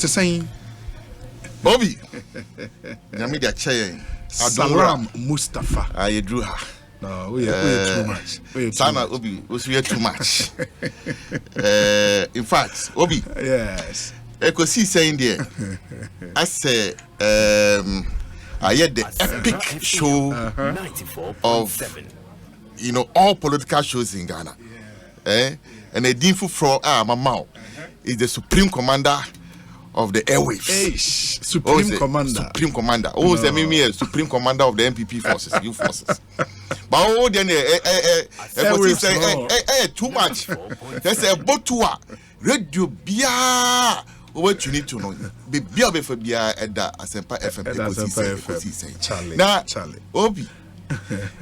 to say Obi. Nyamidia Chaye. Salam Mustapha. I drew her. No, we are too much. Sana Obi was too much. In fact, Obi. Yes. Ekosiisen there. I say I had the epic show of all political shows in Ghana. And a dean for Mama is the Supreme Commander of the airwaves. Supreme Commander. Supreme Commander. Oh, no. Me Supreme Commander of the MPP forces, you forces. But then too much. There's a botua radio bia. What you need to know, be for bia at the Asempa FM Ekosiisen. Now, Obi,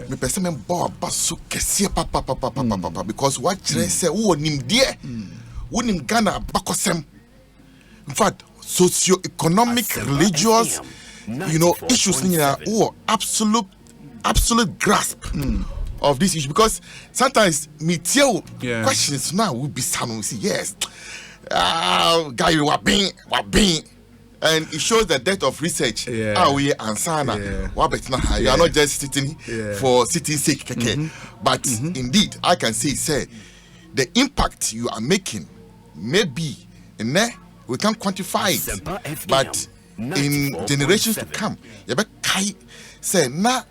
me person me boy basu kesi papa because what you say who nim there, who nim Ghana bakosem. In fact, socio-economic, religious, issues who absolute grasp of this issue because sometimes me tell questions now will be some say yes. Guy, you are being, and it shows the depth of research. We answer now. You are not just sitting for sitting's sake, but indeed, I can say, the impact you are making may be, we can quantify it, but in generations to come, you better say na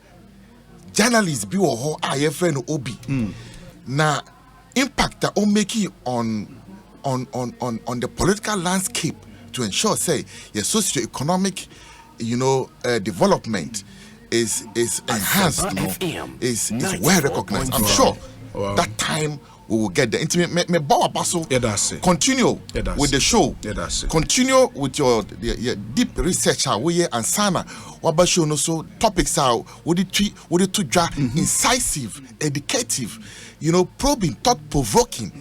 journalists be or friend Obi na impact that will make it on the political landscape to ensure say your socio-economic development is enhanced, is well recognized. I'm sure that time we will get there. Continue with the show. Continue with your deep research. And Sana, so topics are incisive, educative, probing, thought provoking.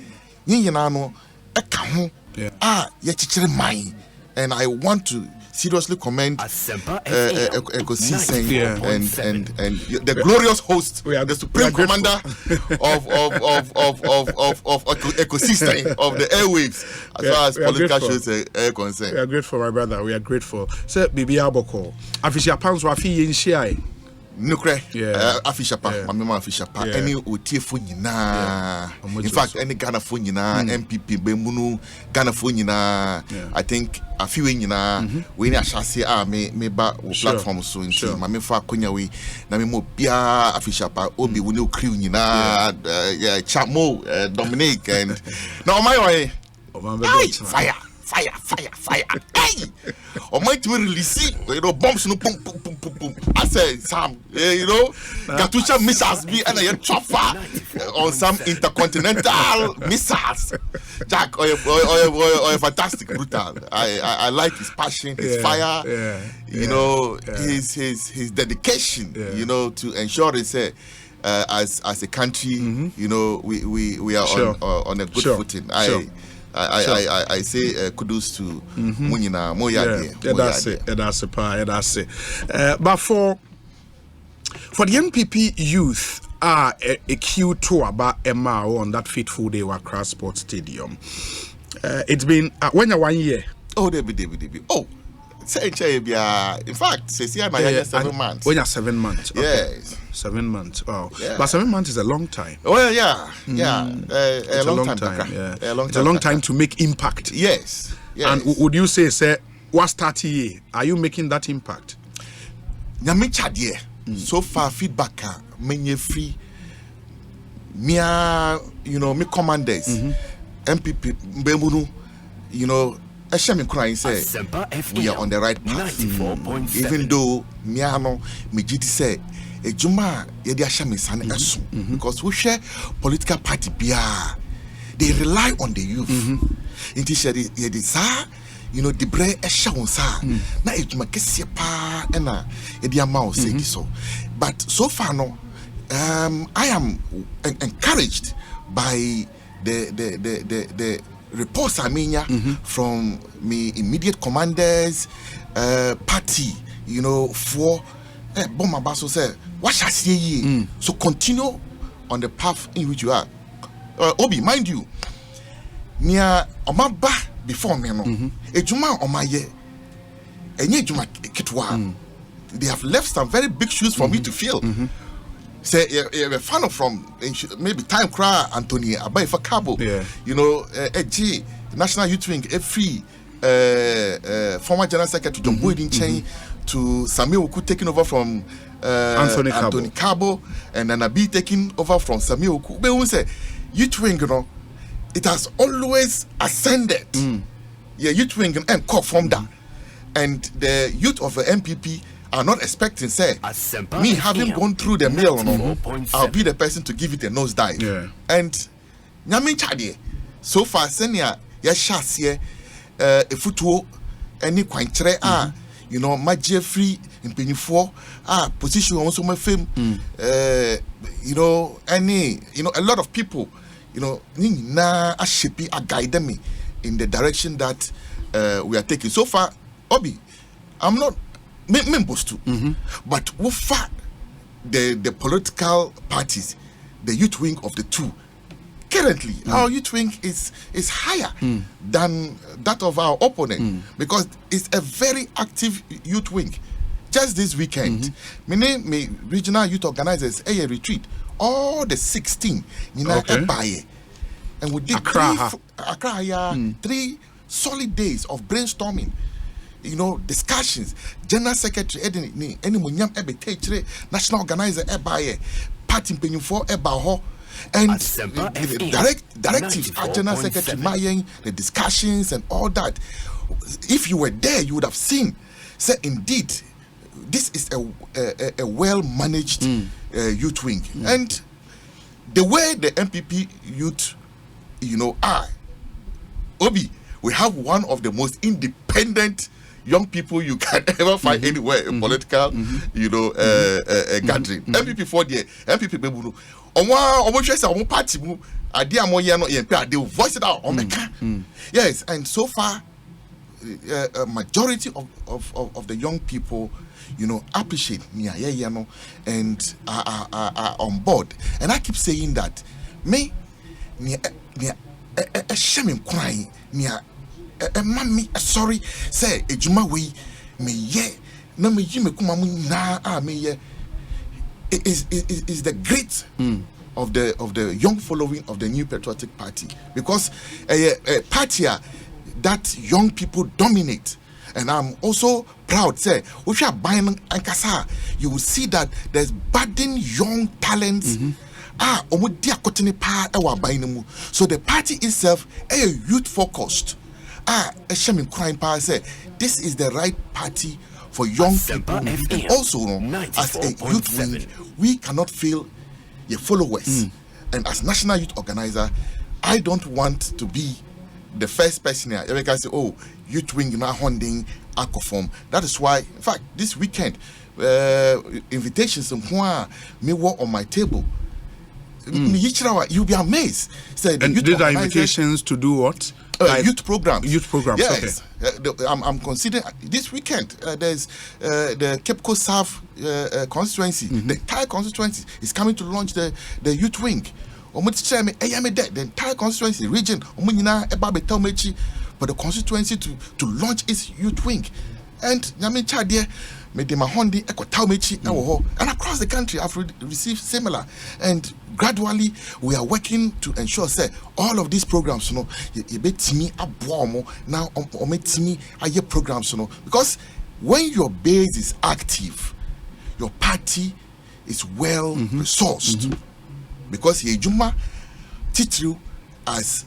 And I want to seriously commend Ekosiisen and the glorious host, the Supreme Commander of Ekosiisen of the airwaves, as far as political shows are concerned. We are grateful, my brother. We are grateful. Sir, Bibi Aboko, Afisha Pans Wafi Yinshai. Nukre, Afishapa, Mamma Afishapa, any Utifu Yina. In fact, any Ghana Funina, MPP, Bemunu, Ghana Funina, I think a few in we need a chassis, me ba platform so in Mamifa Kunyawi, Namimo Pia, Afishapa, Obi, we know Krunina, Chamo, Dominic, and now my way. Fire. Hey! Or might we release bombs no boom. I say Sam, Katusha missiles be and a chopper on some intercontinental missiles. Jack or fantastic brutal. I like his passion, his fire, his dedication, to ensure it's as a country, we are on a good footing. I say kudos to Munyina Moya. That's it. But for the NPP youth are a queue tour about MRO on that fateful day at Accra Sports Stadium. It's been when you're 1 year. Oh, Debbie. Oh, say in fact, say 7 months. When you're 7 months. Okay. Yes. 7 months. Wow. Yeah. But 7 months is a long time. Well, yeah. A long time. Yeah. It's a long time to make impact. Yes. And would you say, what's 30 years? Are you making that impact? So far, feedback, many free. Me commanders, MPP, Bemunu, Eshemi crying say we are on the right path. Even though Miano Mijiti say Ejuma yedi Ashami San Esu because we share political party bia they rely on the youth. Inti shari yedi sa the bre esha sa na ejuma kesi pa ena yedi ama say so. But so far no I am encouraged by the reports from me immediate commanders, party, for Bomba Basso said, what shall I say ye? So continue on the path in which you are. Obi, mind you, near Omaba before me no ejuma on my year enye ejuma kitwa they have left some very big shoes for me to fill. Say a fan from maybe time cry Anthony Abai for Cabo, you know, G National Youth Wing, a free former General Secretary John Boydin Chain to Samuel Oku taking over from Anthony Cabo, and then Abi taking over from Samuel Oku. But we say Youth Wing, you know, it has always ascended. Yeah, Youth Wing and co formed that, and the youth of the MPP are not expecting say me having gone through the mill, I'll be the person to give it a nosedive. Yeah. And Nyamin Chadie, so far senior Yashasie Efutuo any quantre you know my Jeffrey in Penny 4 position also my fame you know any you know a lot of people you know na a shippy a guide me in the direction that we are taking so far. Obi, I'm not members too, but what fact the political parties, the youth wing of the two, currently our youth wing is higher than that of our opponent because it's a very active youth wing. Just this weekend, me regional youth organizers a retreat all the 16 and we did Accra 3 solid days of brainstorming. You know, discussions. General Secretary any munyam national organizer party penny for and the directives at General Secretary Mayen, the discussions and all that. If you were there, you would have seen. Say indeed, this is a well managed youth wing, and the way the MPP youth, you know, are. Obi, we have one of the most independent young people you can ever find anywhere in political, you know, gathering. MPP for the MPP people. Party they will voice it out on the yes, and so far, a majority of the young people, you know, appreciate and are on board. And I keep saying that me a shame crying mommy sorry say ejuma we me ye na me yi me kuma mu na me ye is the great of the young following of the New Patriotic Party, because a party that young people dominate. And I'm also proud say if you are buying Ankasa, you will see that there's budding young talents. So the party itself a youth focused. A shame in crime power say this is the right party for young people. And also as a youth wing, we cannot fail your followers. And as national youth organizer, I don't want to be the first person here. Every guy say, oh, youth wing na holding Akofom. That is why, in fact, this weekend, invitations me work on my table. You'll be amazed. Say, and these are invitations to do what? Youth programs. Youth programs. Yes. Okay. I'm considering this weekend. There's the Cape Coast South constituency. The entire constituency is coming to launch the youth wing. The entire constituency region. But the constituency to launch its youth wing. And and across the country I've received similar, and gradually we are working to ensure say all of these programs now programs because when your base is active, your party is well resourced, because Juma Titru as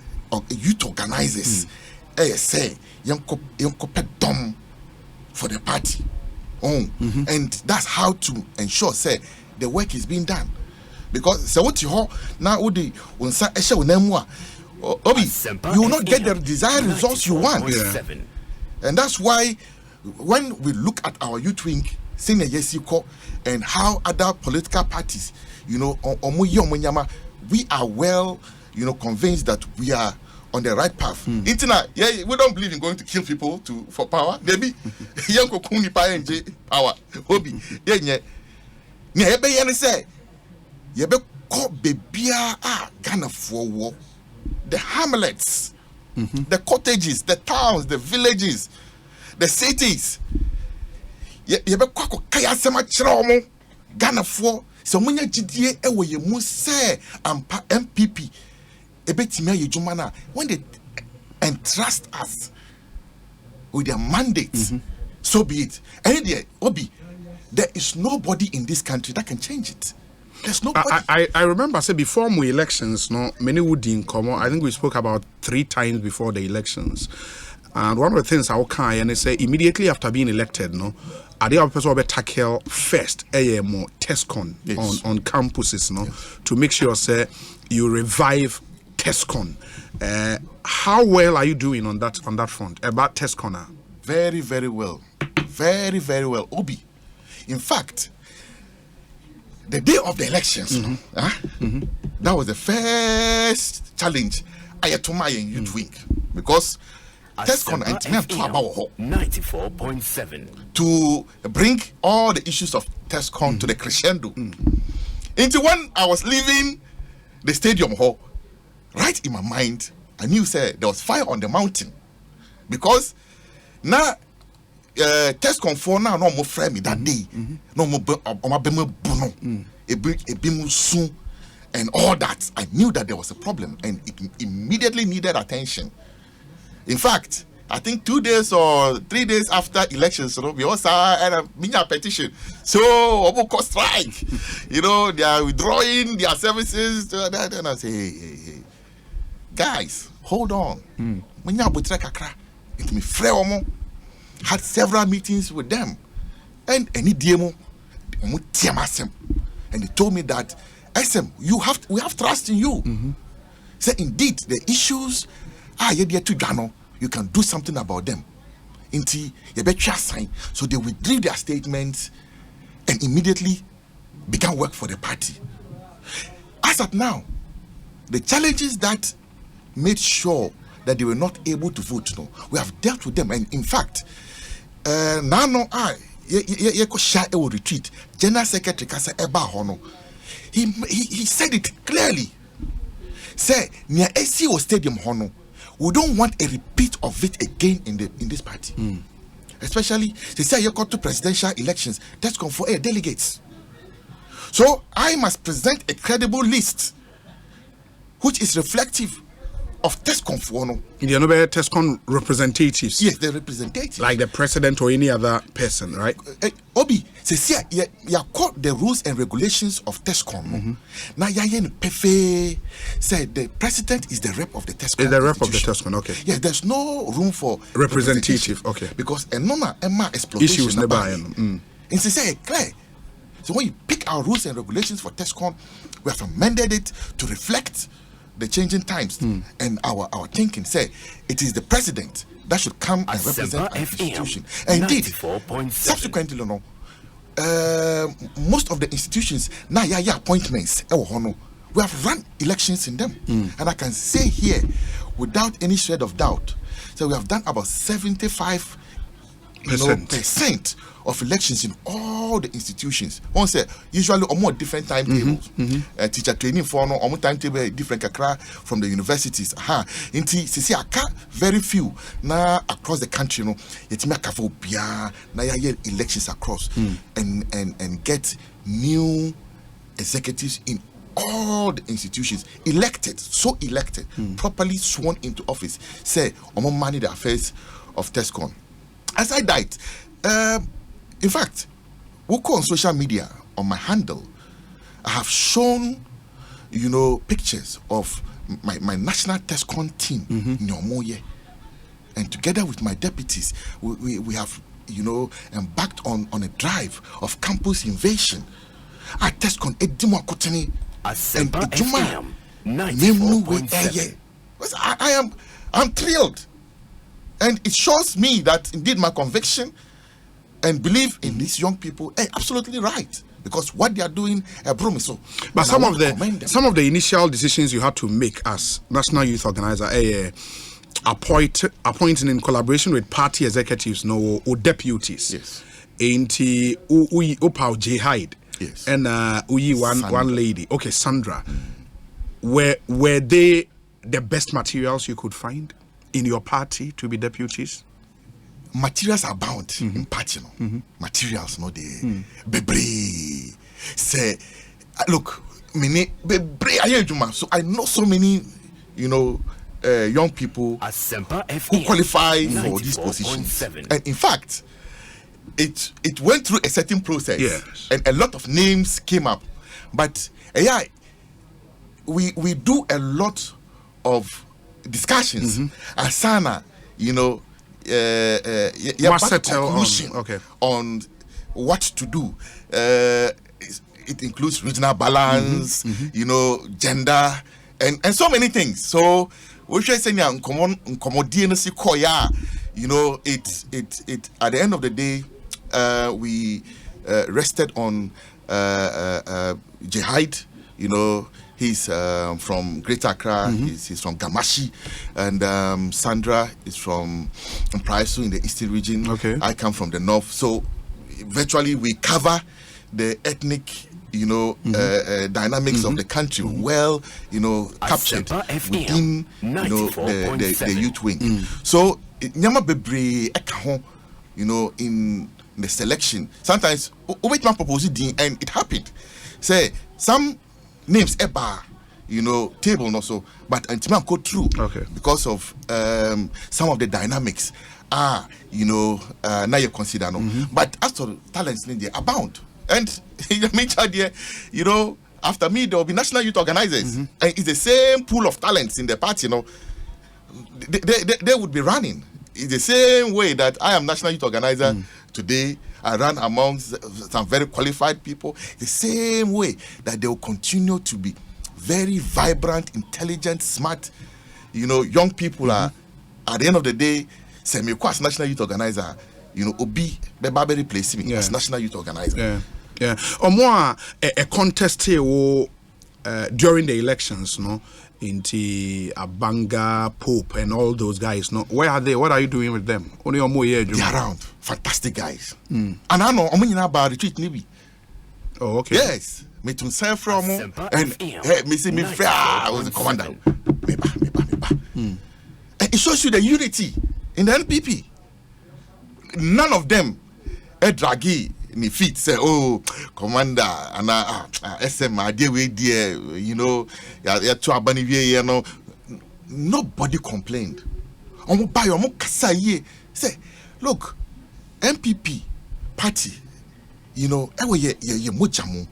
youth organizers say young dom for the party. And that's how to ensure say the work is being done, because so what you now you will not get the desired results you want. And that's why when we look at our youth wing senior Yesiko and how other political parties, you know, we are well, you know, convinced that we are on the right path. Internet, we don't believe in going to kill people for power. Maybe power. Obi, say, Gana for war. The hamlets The cottages, the towns, the villages, the cities. Ghana for so munya GDA ewo ye mu say ampa MPP ebetimia ye jumana when they entrust us with their mandates, so be it. And there is nobody in this country that can change it. There's nobody. I remember say before my elections, no, many would in common. I think we spoke about 3 times before the elections. And one of the things I can and they say immediately after being elected, no, are the person will tackle first more TESCON on campuses, no, to make sure say you revive TESCON. How well are you doing on that front about TESCON? Very, very well. Very, very well. Obi. In fact, the day of the elections, that was the first challenge I had to my youth wing because TESCON and 94.7 to bring all the issues of TESCON to the crescendo. Into when I was leaving the stadium hall, right in my mind, I knew there was fire on the mountain because now TESCON for now no more friend me that day, no more soon and all that. I knew that there was a problem and it immediately needed attention. In fact, I think 2 days or 3 days after elections, we also had a petition. So, Oboko strike. They are withdrawing their services. And I say, hey, guys, hold on. Had several meetings with them. And any demo, and they told me that, SM, we have trust in you. Say, indeed, the issues are yet to Ghana. You can do something about them. So they withdrew their statements and immediately began work for the party. As of now, the challenges that made sure that they were not able to vote, we have dealt with them. And in fact, retreat. General Secretary Kasa Eba Hono. He said it clearly. Say near SCO Stadium Hono. We don't want a repeat of it again in this party. Especially, they say you got to presidential elections. That's come for delegates. So I must present a credible list which is reflective of TESCON for no. In the other TESCON representatives. Yes, the representatives. Like the president or any other person, right? Obi, say you caught the rules and regulations of TESCON. Now say the president is the rep of the TESCON. Is the rep of the TESCON, okay. Yes, there's no room for representative, okay. Because a normal exploitation issues never and say clear. So when you pick our rules and regulations for TESCON, we have amended it to reflect the changing times and our thinking. Say it is the president that should come and represent our institution. And indeed, subsequently, most of the institutions now appointments. We have run elections in them, and I can say here, without any shred of doubt, so we have done about 75% of elections in all the institutions. One say usually or more different timetables. Teacher training for no or more timetable different kakra from the universities. Inti aka very few na across the country yet make bia na elections across and get new executives in all the institutions elected, properly sworn into office. Say omo manage the affairs of TESCON. As I died, in fact, we go on social media on my handle. I have shown, pictures of my national TESCON team in Nyomoye, and together with my deputies, we have embarked on a drive of campus invasion at TESCON. And I'm thrilled. And it shows me that indeed my conviction and belief in these young people are absolutely right, because what they are doing so. But some of the initial decisions you had to make as National Youth Organizer, appointing in collaboration with party executives or deputies. Yes. Ain't Upau J Hyde. Yes. And one lady. Okay, Sandra. Were they the best materials you could find? in your party to be deputies? Materials abound in party, no. Materials, no, they bebre. Say, look, many bebre. So I know so many, young people who qualify for these positions. And in fact, it went through a certain process, yes, and a lot of names came up. But we do a lot of discussions. Asana, on what to do. It includes regional balance, gender, and so many things. So we should say, it at the end of the day, we rested on Jihad. He's from Greater Accra. He's from Gamashi, and Sandra is from Praisu in the Eastern region. Okay. I come from the North. So virtually we cover the ethnic dynamics of the country well, captured within the youth wing. So nyama bebre in the selection. Sometimes wait man propose it and it happened. Say some names table also, but until go through because of some of the dynamics now you consider but as for talents they abound. And after me, there will be national youth organizers. And it's the same pool of talents in the party, They would be running. It's the same way that I am national youth organizer today. I run amongst some very qualified people. The same way that they will continue to be very vibrant, intelligent, smart. Young people are, at the end of the day, say me as national youth organizer, Obi, Beba replace me as national youth organizer. Yeah. Or more a contest here during the elections, into Abanga, Pope, and all those guys. Where are they? What are you doing with them? Only more year. They're around. Fantastic guys. And I know I'm about retreat Nibi. Oh, okay. Yes. Me to say from and me see me fair. I was the commander. Meba. And it shows you the unity in the NPP. None of them draggy. Ni feet say, oh, commander, and SM, nobody complained. Say, look, MPP party, ye mojamu.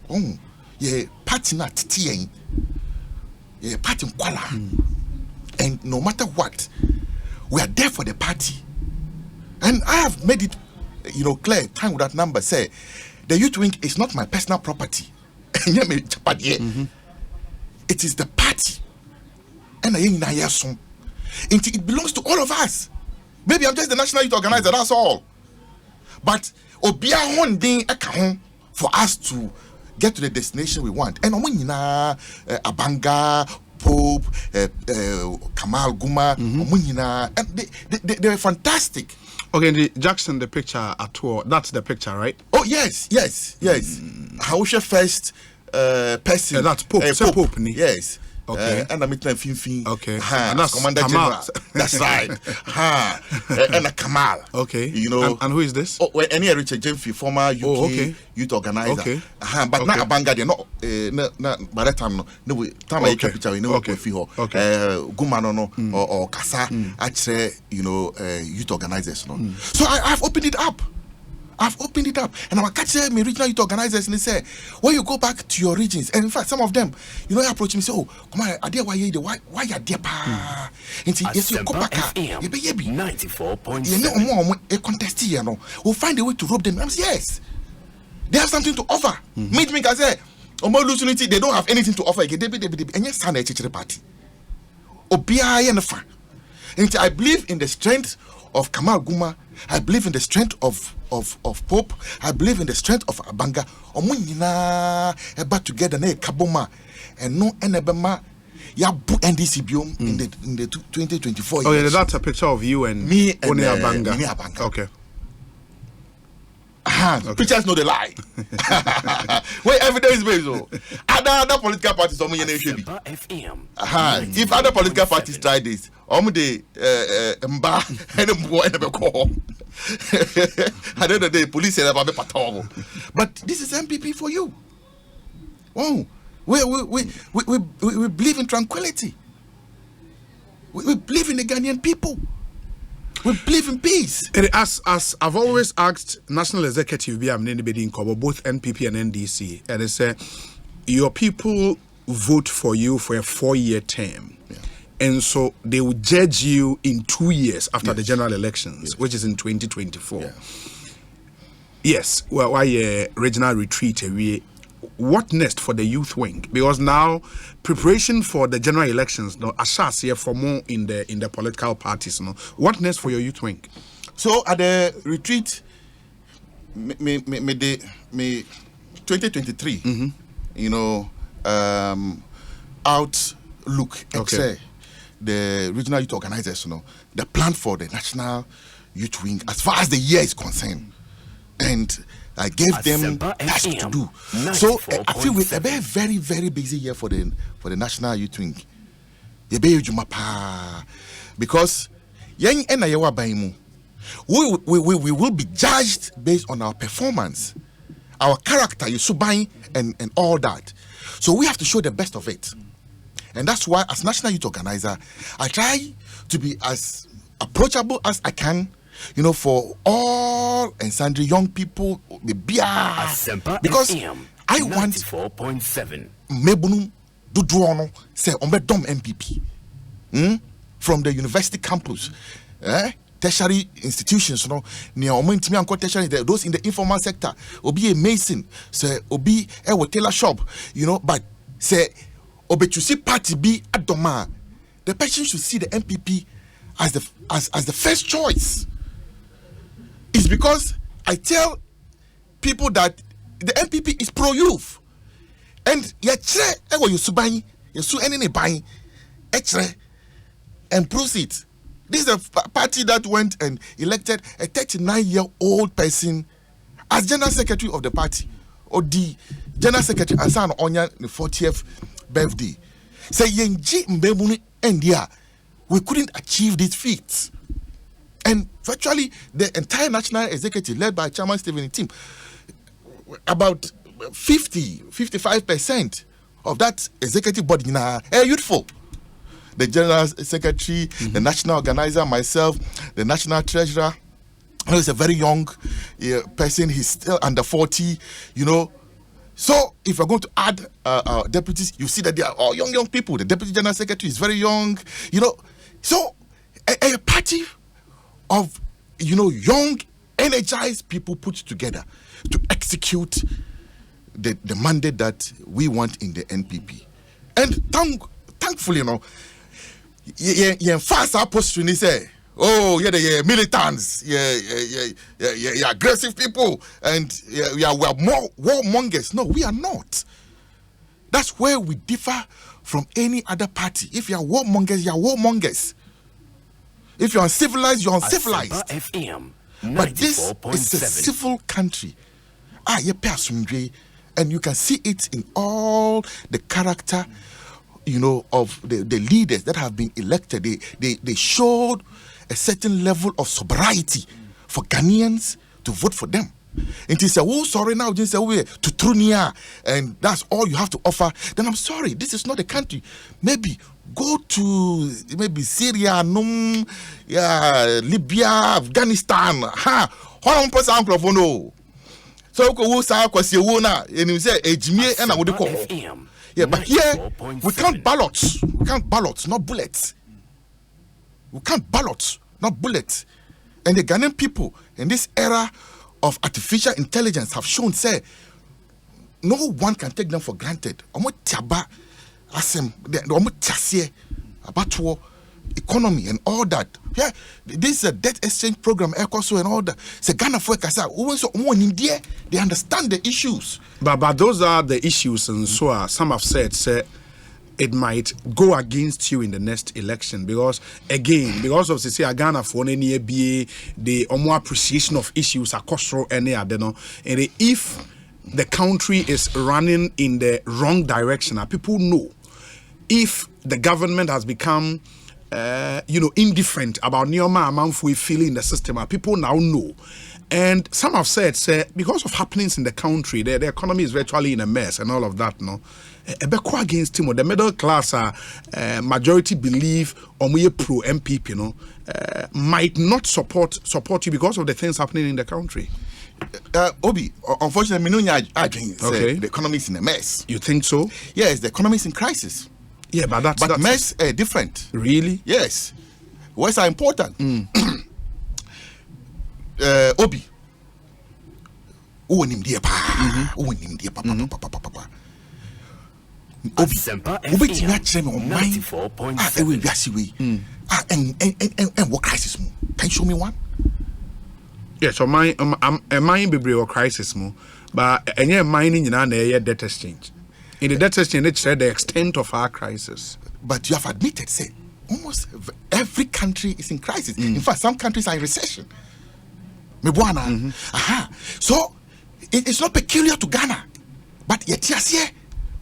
Oh, ye party na titiyen, ye party mkwala. And no matter what, we are there for the party. And I have made it clear time with that number. Say the youth wing is not my personal property. It is the party, and it belongs to all of us. Maybe I'm just the national youth organizer, that's all. But obia one day for us to get to the destination we want. And Abanga, Pope, Kamal Guma, and they were fantastic. Okay, Jackson, the picture at all. That's the picture, right? Oh, yes. Hausha first person. Yeah, that's Pope. Pope. Yes. Okay. And I'm Finfi. Okay. And that's Commander General. That's right. And Kamal. Okay. And who is this? Oh, any Richard Jemfi, former UK youth organizer. Okay. But not Abanga, they're not by that time. No, time I picture, Gumano or Kasa, actually, youth organizers. So I've opened it up. And I catch my regional youth organizers and they say, when you go back to your regions, and in fact, some of them, they approach me and say, oh, come on, why you there, pa? And say, yes, you go back, you be 94.7. A contest here, we'll find a way to rob them. I say, yes, they have something to offer. Meet me, I say, they don't have anything to offer. And yes, son, a party. And I believe in the strength of Kamal Guma. I believe in the strength of Pope. I believe in the strength of Abanga. About together na kaboma and no enebema ya bu NDC biom in the 2024 years. Oh yeah, that's a picture of you and me and Abanga. Me Abanga. Okay. Okay. Pictures know the lie. Where evidence based. Other political parties, if other political parties try this, the at the end of the day, police say about patrol. But this is MPP for you. Oh, we believe in tranquility. We believe in the Ghanaian people. We believe in peace. As I've always asked National Executive, both NPP and NDC, and they say your people vote for you for a 4-year term. Yeah. And so they will judge you in 2 years after the general elections, which is in 2024. Yeah. Yes, well, why regional retreat? What next for the youth wing? Because now preparation for the general elections, no, ashas here for more in the political parties. No, what next for your youth wing? So at the retreat, me 2023, outlook. Okay. The regional youth organizers, the plan for the national youth wing as far as the year is concerned, and I gave them tasks to do. So I feel with a very, very, very busy year for the national youth wing. Because we will be judged based on our performance, our character, and all that. So we have to show the best of it. And that's why, as national youth organizer, I try to be as approachable as I can, for all and sundry young people, because I want 4.7 Mebunu Dudrono say Dom MPP from the university campus, tertiary institutions, tertiary, those in the informal sector, obi a mason, say obi a tailor shop, but say Obechusi party be Adoma. The person should see the MPP as the first choice. It's because I tell people that the MPP is pro-youth. And and proceed. This is a party that went and elected a 39-year-old person as general secretary of the party, or the general secretary Asan Onya the 40th birthday. Say Yenji Mbemuni India, we couldn't achieve these feats. And virtually the entire national executive led by Chairman Stephen team, about 55% of that executive body now are youthful. The general secretary, the national organizer, myself, the national treasurer, he's a very young person, he's still under 40, So if we're going to add deputies, you see that they are all young people. The deputy general secretary is very young, So a party of young, energized people put together to execute the mandate that we want in the NPP. And thankfully, fast our posture say, the militants, aggressive people, and we are more warmongers. No, we are not. That's where we differ from any other party. If you are warmongers, you are warmongers. If you're uncivilized, you're uncivilized. But this is a civil country. And you can see it in all the character, of the leaders that have been elected. They showed a certain level of sobriety for Ghanaians to vote for them. And he said, sorry now, just say to Trunia, and that's all you have to offer. Then I'm sorry, this is not the country. Maybe go to Syria, Libya, Afghanistan. So who say and you say and I would call. Yeah, but here we can't ballot. We can't ballot, not bullets. We can't ballot, not bullets. And the Ghanaian people in this era of artificial intelligence have shown, say, no one can take them for granted. About economy and all that. Yeah, this is a debt exchange program, Ekosiisen and all that. Say Ghana for Kasa. They understand the issues. But those are the issues, and so some have said, say, it might go against you in the next election because of say Ghana for any BA the more appreciation of issues are cultural any other no, and if the country is running in the wrong direction, and people know if the government has become indifferent about Neoma amount we feel in the system, and people now know. And some have said, because of happenings in the country, the economy is virtually in a mess and all of that, no. Against him, the middle class majority believe we pro MPP, might not support you because of the things happening in the country. Obi, unfortunately, the economy is in a mess. You think so? Yes, the economy is in crisis. Yeah, but that's mess different. Really? Yes. Words are important. Obi. Obi what crisis mo? Can you show me one? Yes, so mine be crisis mo, but any mining in an debt exchange. In the debt exchange, it said the extent of our crisis. But you have admitted, say, almost every country is in crisis. In fact, some countries are in recession. So it's not peculiar to Ghana, but yet yes,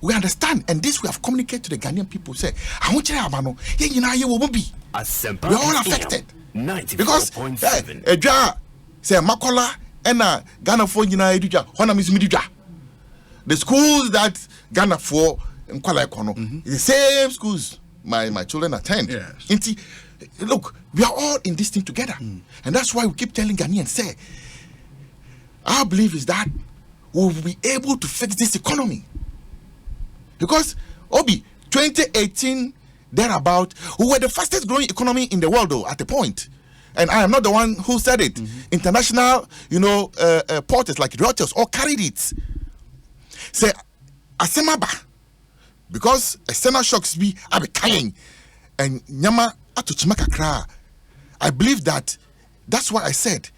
we understand, and this we have communicated to the Ghanaian people. Say, I want you to be. We're all affected because say Makola and Ghana for the schools that Ghana for the same schools my children attend. Yes. Look, we are all in this thing together, and that's why we keep telling Ghanaians, say, our belief is that we'll be able to fix this economy. Because, Obi, 2018, thereabout, we were the fastest growing economy in the world, though, at the point. And I am not the one who said it. International, portals like Reuters all carried it. Say, Asemaba, because external shocks be kind, and Nyama atuchimaka. I believe that's why I said,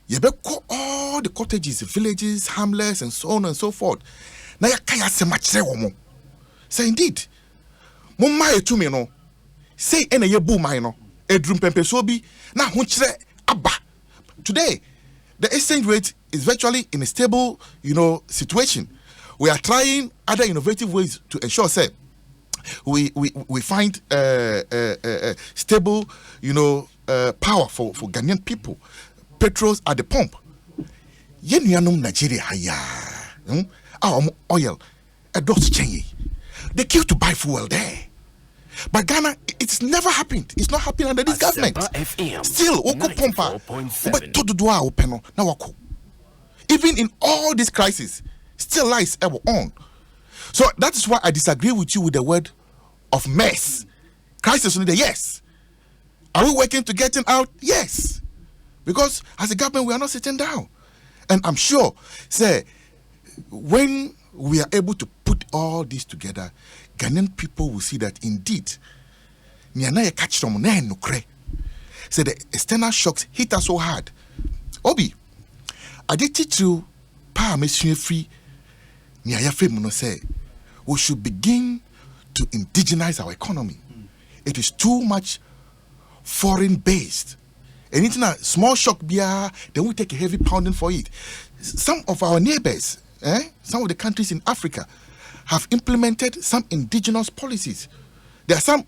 you better call all the cottages, villages, hamlets, and so on and so forth. Now you can't say much. Say indeed, Mumma etumi no. Say ene ye bu mai no. Edrum pempe sobi na hunchre abba. Today, the exchange rate is virtually in a stable, situation. We are trying other innovative ways to ensure, say, we find stable, power for Ghanaian people. Petrols at the pump. Yenuanum Nigeria haya. Oil. A dot change. They queue to buy fuel there. But Ghana, it's never happened. It's not happening under this government. Still, even in all this crisis, still lies ever on. So that is why I disagree with you with the word of mess. Crisis, yes. Are we working to get it out? Yes. Because as a government, we are not sitting down. And I'm sure, say, when we are able to put all this together, Ghanaian people will see that indeed, say the external shocks hit us so hard. Obi, I did teach you, free. Say, we should begin to indigenize our economy. It is too much foreign based. Anything a small shock, then we take a heavy pounding for it. Some of our neighbors, some of the countries in Africa, have implemented some indigenous policies. There are some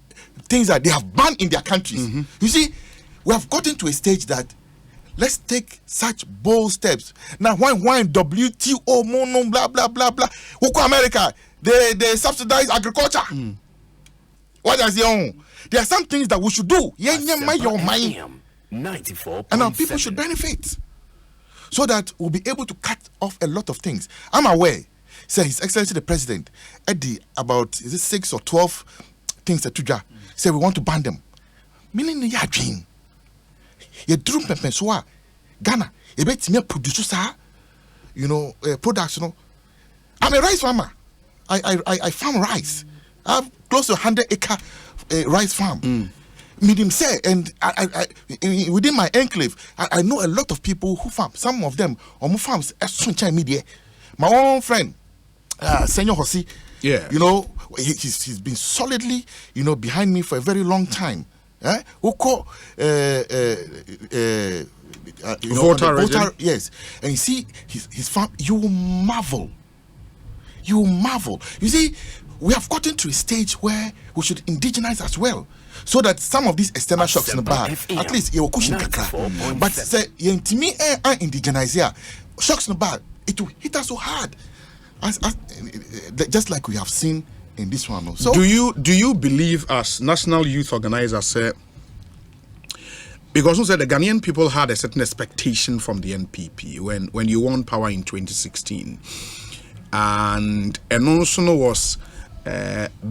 things that they have banned in their countries. You see, we have gotten to a stage that let's take such bold steps. Now, when WTO, mono, blah, blah, blah, blah. America, they subsidize agriculture. What does your own? There are some things that we should do. And our people should benefit. So that we'll be able to cut off a lot of things. I'm aware, say His Excellency the President, about 6 or 12 things that Tuja say we want to ban them. Meaning the dream. You drew Pempenswa, Ghana, you bet me produce products, I'm a rice farmer. I farm rice. I have close to 100-acre rice farm. Medium say, and I within my enclave, I know a lot of people who farm. Some of them on farms. My own friend, Senor Hosi, Yeah. You know, he's been solidly, you know, behind me for a very long time. Voter yes. And you see his farm, you will marvel. You will marvel. You see, we have gotten to a stage where we should indigenize as well, so that some of these external shocks in the bar, at least you will cushion kakra. But say to me, indigenize here, shocks in the bar, it will hit us so hard, as just like we have seen in this one. So, do you believe, as national youth organizers, say, because the Ghanaian people had a certain expectation from the NPP when you won power in 2016, and also was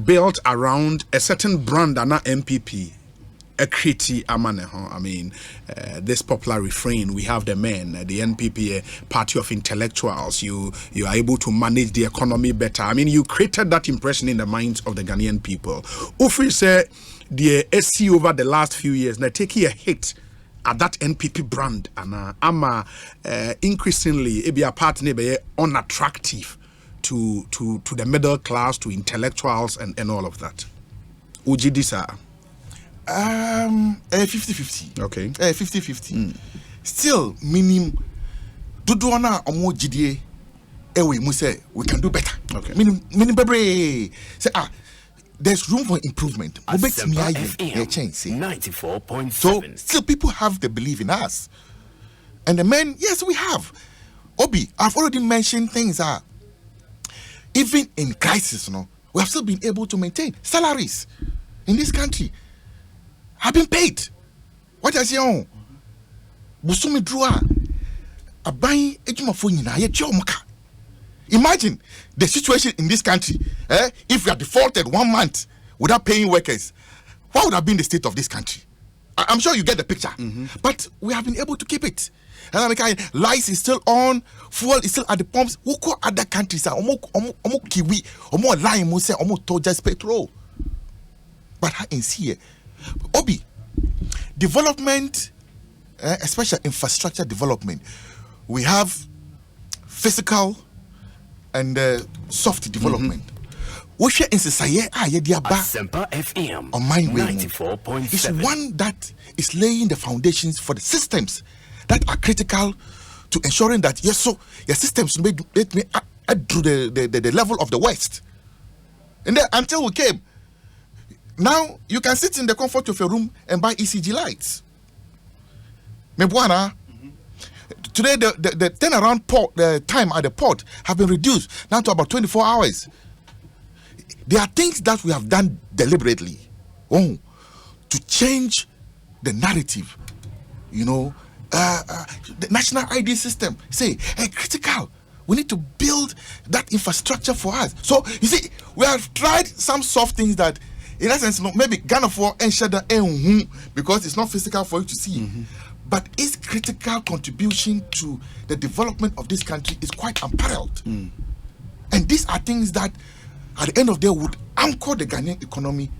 built around a certain brand and NPP, a criti amaneho. I mean, this popular refrain: "We have the men." The NPP, a party of intellectuals. You are able to manage the economy better. I mean, you created that impression in the minds of the Ghanaian people. Ufri said the SC over the last few years now taking a hit at that NPP brand, and increasingly it be a partner be unattractive to the middle class, to intellectuals, and all of that. Ujidisa. 50-50. Okay. 50-50. Still, minimum. Duduana omo GDA. We must say we can do better. Okay. Minimum bebre. Say there's room for improvement. Asempa FM 94.7. So still people have the belief in us. And the men, yes, we have. Obi, I've already mentioned things that even in crisis, we have still been able to maintain salaries in this country. Have been paid. What I say on? Busumi drua. Abai ejumafo nyina ye tiomuka. Imagine the situation in this country. If we had defaulted 1 month without paying workers, what would have been the state of this country? I'm sure you get the picture. But we have been able to keep it. Lights is still on, fuel is still at the pumps. Who call other countries are omo kiwi, omo lime, omo tojas petrol. But in here, Obi, development, especially infrastructure development, we have physical and soft development. What in society Asempa FM on mind 94.7 is one that is laying the foundations for the systems that are critical to ensuring that yes, so your systems made me through the level of the West. And then until we came, now you can sit in the comfort of your room and buy ECG lights. Mebuana. Today, the turnaround the time at the port have been reduced now to about 24 hours. There are things that we have done deliberately to change the narrative. The national ID system, say, critical. We need to build that infrastructure for us. So, you see, we have tried some soft things that, in essence, maybe Ghana for because it's not physical for you to see. But its critical contribution to the development of this country is quite unparalleled. And these are things that, at the end of the day, would anchor the Ghanaian economy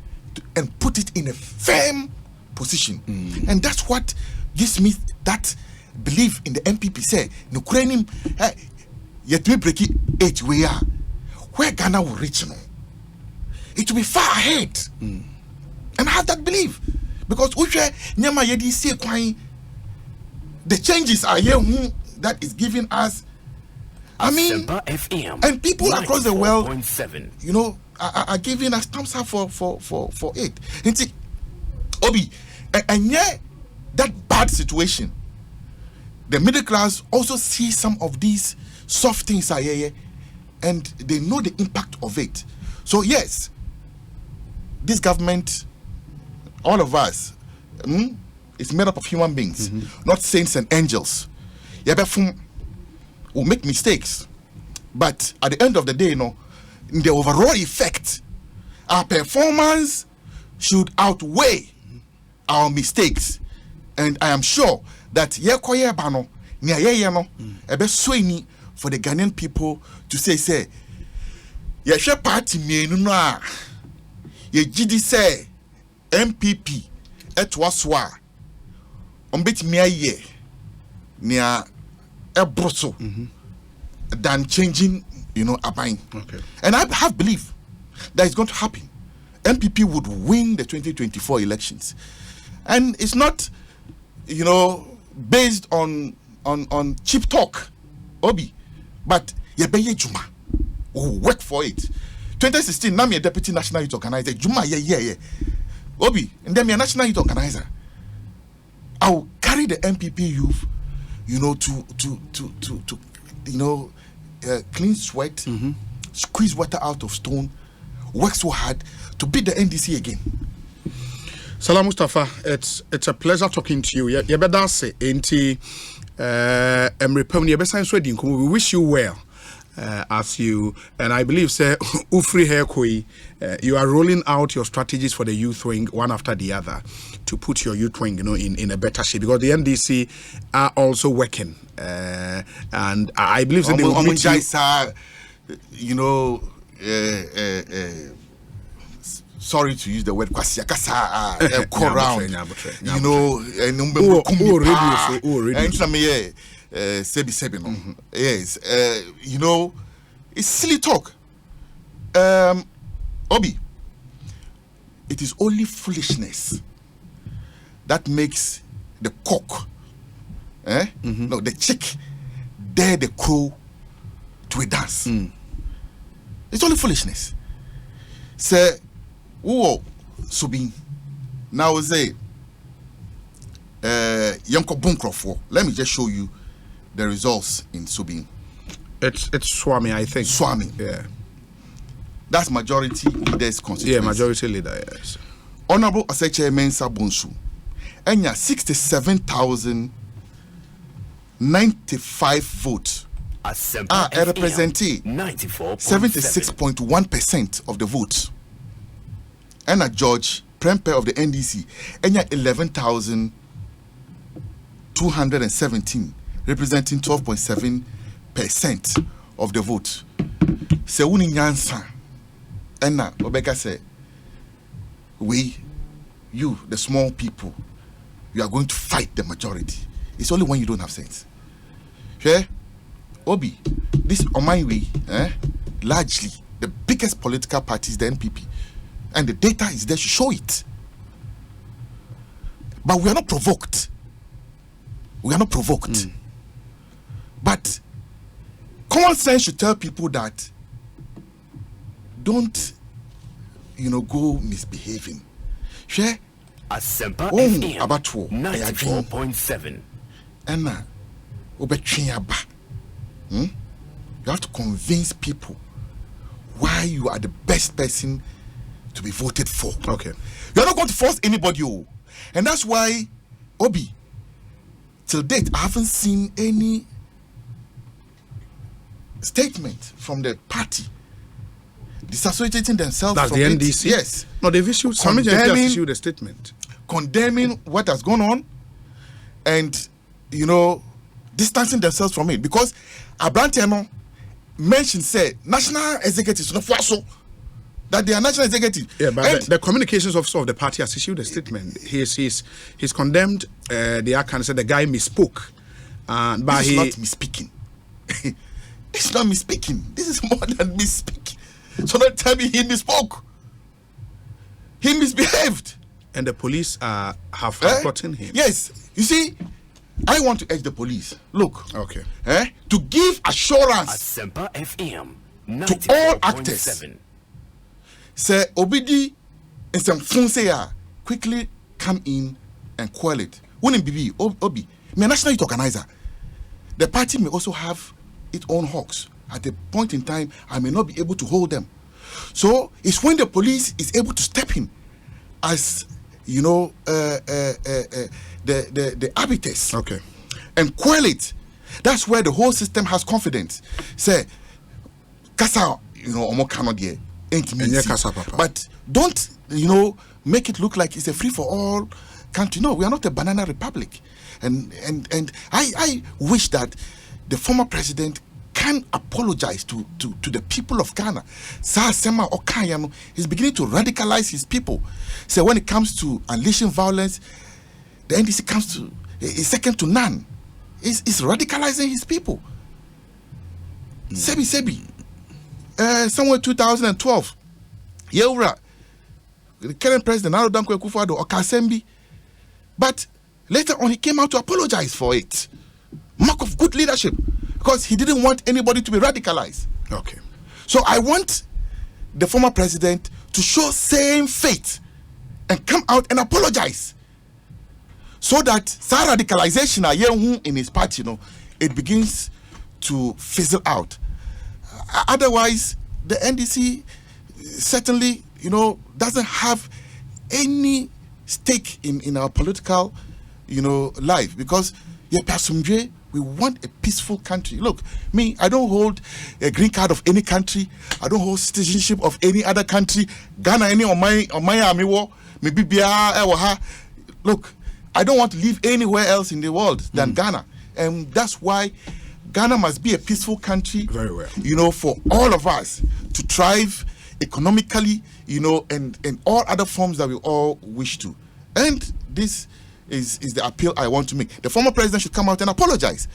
and put it in a firm position. And that's what gives me that belief in the MPP. Say, Ukrainian, yet we break it we are. Where Ghana will reach now, it will be far ahead. And I have that belief. Because the changes are here that is giving us. I mean, and people across the world, are giving us thumbs up for it. And see, Obi, and yet that bad situation, the middle class also see some of these soft things are here, and they know the impact of it. So yes, this government, all of us, it's made up of human beings, not saints and angels. We'll make mistakes, but at the end of the day, in the overall effect, our performance should outweigh our mistakes. And I am sure that for the Ghanaian people to say, Yesha party me no ye gidi say MPP etwaswa ombetimi aye nia ebroso than changing abain. Okay. And I have belief that is going to happen. MPP would win the 2024 elections. And it's not, based on cheap talk, Obi, but Yebeye Juma will work for it. 2016, I'm a deputy national youth organizer. Juma, yeah. Obi, and then me a national youth organizer. I will carry the MPP youth, to clean sweat, squeeze water out of stone, work so hard to beat the NDC again. Salam Mustapha, it's a pleasure talking to you. You better say, we wish you well. As you, and I believe, say, Ufri Herkoi, you are rolling out your strategies for the youth wing one after the other to put your youth wing, in a better shape, because the NDC are also working, and I believe that they will meet sorry to use the word kwasiakasa sebi no. Yes, it's silly talk. Obi, it is only foolishness that makes the cock, no, the chick, dare the crow to a dance. It's only foolishness. Say, Subin, now say, Yanko Bunkrofo. Let me just show you the results in Subin. It's Swami, I think. Swami. Yeah. That's majority leaders constituency. Yeah, majority leader, yes. Honorable Aseche Mensa Bonsu. Enya 67,095 votes. Representing 76.1% of the votes. Ena George Prempe of the NDC. Enya 11,217, representing 12.7% of the vote. Se uni nyansa, ena obeka say, you, the small people, you are going to fight the majority. It's only when you don't have sense. Okay? Obi, this on my way, largely the biggest political party is the NPP, and the data is there to show it. But we are not provoked. But common sense should tell people that don't, go misbehaving. Share Asempa FM about 94.7. And you have to convince people why you are the best person to be voted for. Okay. You're not going to force anybody. And that's why, Obi, till date, I haven't seen any statement from the party disassociating themselves That's from the it. NDC? Yes. No, they've issued, some agencies have issued a statement. Condemning what has gone on and, distancing themselves from it. Because Abrantiano mentioned, said, national executives, that they are national executive. Yeah, but the communications officer of the party has issued a statement. He's condemned the account and said the guy misspoke. But this is not misspeaking. This is not misspeaking. This is more than misspeaking. So don't tell me he misspoke. He misbehaved. And the police have gotten him. Yes. You see, I want to urge the police. Look. Okay. To give assurance Asempa FM to all actors. Say Obidi and some Fonseya quickly come in and quell it. Wouldn't be Obi. Me a national youth organizer. The party may also have its own hawks. At a point in time, I may not be able to hold them. So it's when the police is able to step in as the arbiters. Okay. And quell it. That's where the whole system has confidence. Say, Kasa, Omo cannot get. But don't, make it look like it's a free-for-all country. No, we are not a banana republic. And I wish that the former president can apologize to the people of Ghana. Sema Okayano is beginning to radicalize his people. So when it comes to unleashing violence, the NDC is second to none. It's radicalizing his people. Sebi. Somewhere 2012, Yewra, the current president, Naro Dankwa Akufo-Addo, or Kasembi. But later on, he came out to apologize for it. Mark of good leadership, because he didn't want anybody to be radicalized. Okay. So I want the former president to show same faith and come out and apologize, so that radicalization in his party, it begins to fizzle out. Otherwise, the NDC certainly, doesn't have any stake in our political, life, because we want a peaceful country. Look, me, I don't hold a green card of any country. I don't hold citizenship of any other country. Ghana, any on my army war, maybe look, I don't want to live anywhere else in the world than Ghana, and that's why Ghana must be a peaceful country. Very well. For all of us to thrive economically, and all other forms that we all wish to. And this is the appeal I want to make. The former president should come out and apologize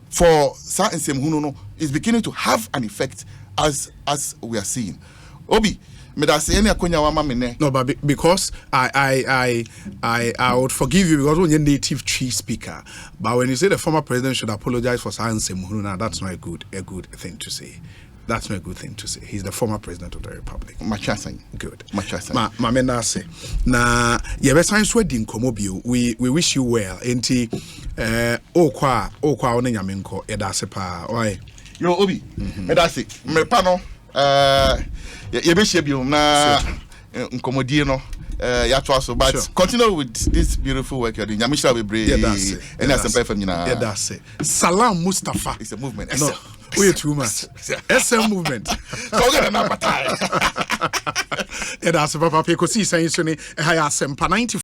for Sa Nsem Hunono is beginning to have an effect as we are seeing. Obi, no, but because I would forgive you because when you're native chief speaker, but when you say the former president should apologize for Sa Nsem Hunono, that's not a good thing to say. That's not a good thing to say. He's the former president of the republic. Good. Ma say. Na yebesan so di nkomobio. We wish you well. Enti okwa one nyame nko edase pa. Oi. Yo Obi. Medase. Mepa no yebehye bio na nkomodie no ya to aso, but sure. Continue with this beautiful work you're doing. Nyame shall be brave. And Asempa FM nyina. Edase. Salam Mustapha. It's a movement. No. Way too much. SM movement. So get an appetite. That's Papa Ekosiisen so ne ha ya Asempa 94